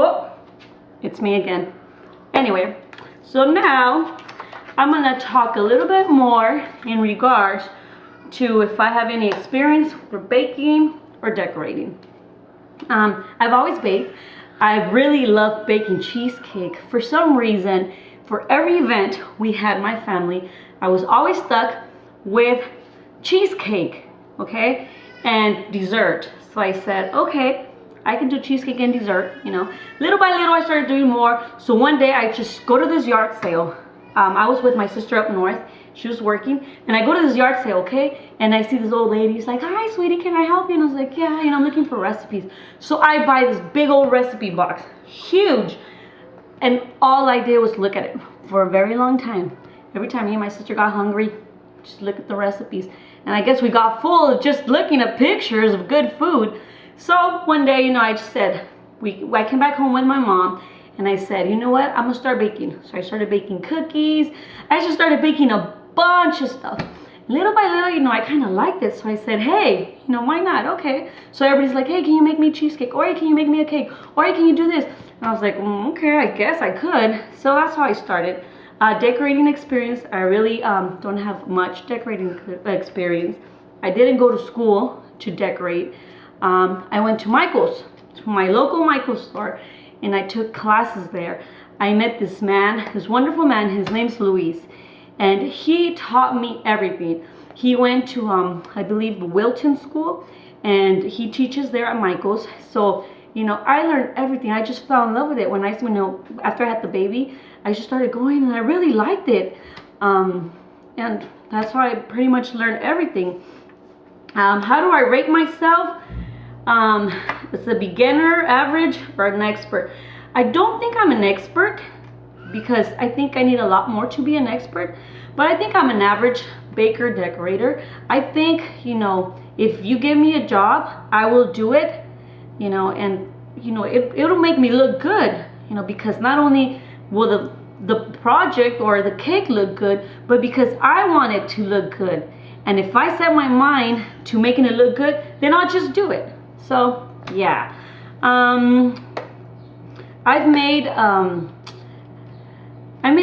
Oh, it's me again. Anyway, so now I'm gonna talk a little bit more in regards to if I have any experience for baking or decorating. I've always baked. I really love baking cheesecake. For some reason, for every event we had in my family, I was always stuck with cheesecake, okay, and dessert. So I said, okay, I can do cheesecake and dessert, you know. Little by little, I started doing more. So one day, I just go to this yard sale. I was with my sister up north. She was working, and I go to this yard sale, okay, and I see this old lady. She's like, hi, sweetie, can I help you? And I was like, yeah, you know, I'm looking for recipes. So I buy this big old recipe box, huge, and all I did was look at it for a very long time. Every time me and my sister got hungry, just look at the recipes. And I guess we got full of just looking at pictures of good food. So one day, you know, I just said, I came back home with my mom, and I said, you know what, I'm gonna start baking. So I started baking cookies. I just started baking a bunch of stuff. Little by little, you know, I kind of liked it. So I said, hey, you know, why not? Okay. So everybody's like, hey, can you make me cheesecake? Or hey, can you make me a cake? Or hey, can you do this? And I was like, okay, I guess I could. So that's how I started. Decorating experience, I really don't have much decorating experience. I didn't go to school to decorate. I went to Michael's, to my local Michael's store, and I took classes there. I met this man, this wonderful man. His name's Luis, and he taught me everything. He went to, I believe, the Wilton School, and he teaches there at Michael's. So, you know, I learned everything. I just fell in love with it when you know, after I had the baby, I just started going, and I really liked it. And that's how I pretty much learned everything. How do I rate myself? It's a beginner, average, or an expert. I don't think I'm an expert, because I think I need a lot more to be an expert, but I think I'm an average baker, decorator. I think, you know, if you give me a job, I will do it, you know, and, you know, it'll make me look good, you know, because not only will the project or the cake look good, but because I want it to look good. And if I set my mind to making it look good, then I'll just do it. So, yeah. I made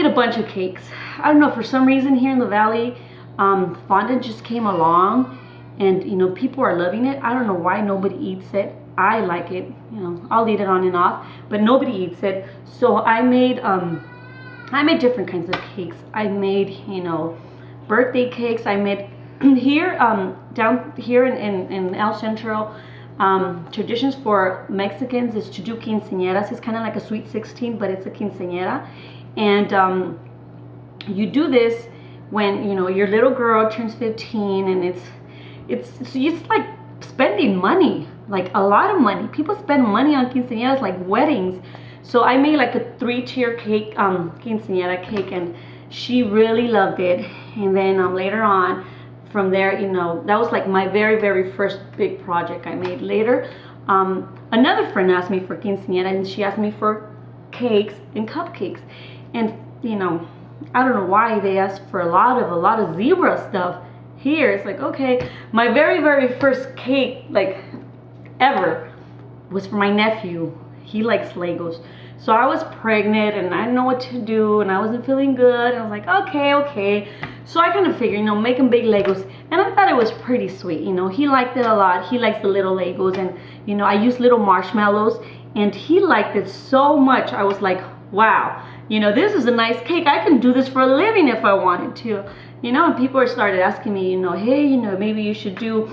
a bunch of cakes. I don't know, for some reason here in the valley, fondant just came along, and, you know, people are loving it. I don't know why nobody eats it. I like it, you know, I'll eat it on and off, but nobody eats it. So I made different kinds of cakes. I made, you know, birthday cakes. I made here, down here in El Centro, traditions for Mexicans is to do quinceañeras. It's kind of like a sweet 16, but it's a quinceañera. And you do this when, you know, your little girl turns 15, and it's like spending money, like a lot of money. People spend money on quinceañeras like weddings. So I made like a 3-tier cake, quinceañera cake, and she really loved it. And then later on, from there, you know, that was like my very first big project I made. Later, another friend asked me for quinceañera, and she asked me for cakes and cupcakes. And, you know, I don't know why they asked for a lot of zebra stuff. Here it's like, okay, my very first cake, like, ever, was for my nephew. He likes Legos. So I was pregnant, and I didn't know what to do, and I wasn't feeling good, and I was like, okay. So I kind of figured, you know, make him big Legos, and I thought it was pretty sweet. You know, he liked it a lot. He likes the little Legos, and, you know, I used little marshmallows, and he liked it so much. I was like, wow, you know, this is a nice cake. I can do this for a living if I wanted to, you know. And people started asking me, you know, hey, you know, maybe you should do,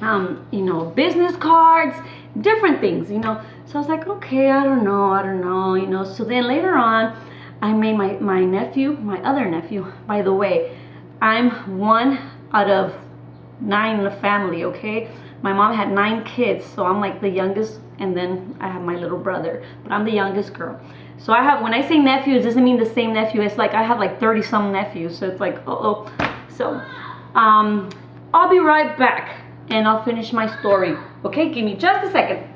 you know, business cards, different things, you know. So I was like, okay, I don't know, you know. So then later on, I made my nephew, my other nephew. By the way, I'm one out of 9 in the family, okay? My mom had 9 kids, so I'm like the youngest, and then I have my little brother, but I'm the youngest girl. So I have, when I say nephews, it doesn't mean the same nephew. It's like I have like 30-some nephews, so it's like, uh-oh. So, I'll be right back, and I'll finish my story. Okay, give me just a second.